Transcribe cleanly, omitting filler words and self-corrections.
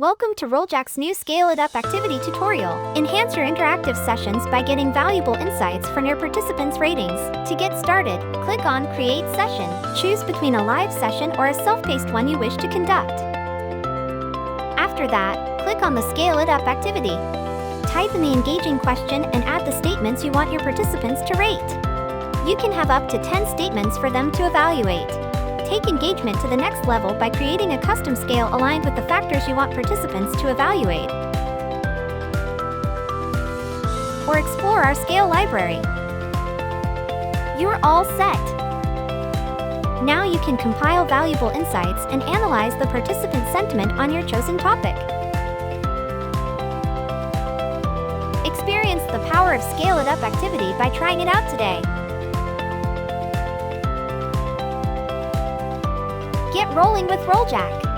Welcome to Rolljak's new Scale It Up activity tutorial. Enhance your interactive sessions by getting valuable insights from your participants' ratings. To get started, click on Create Session. Choose between a live session or a self-paced one you wish to conduct. After that, click on the Scale It Up activity. Type in the engaging question and add the statements you want your participants to rate. You can have up to 10 statements for them to evaluate. Take engagement to the next level by creating a custom scale aligned with the factors you want participants to evaluate. Or explore our scale library. You're all set! Now you can compile valuable insights and analyze the participant sentiment on your chosen topic. Experience the power of Scale It Up activity by trying it out today. Get rolling with Rolljak!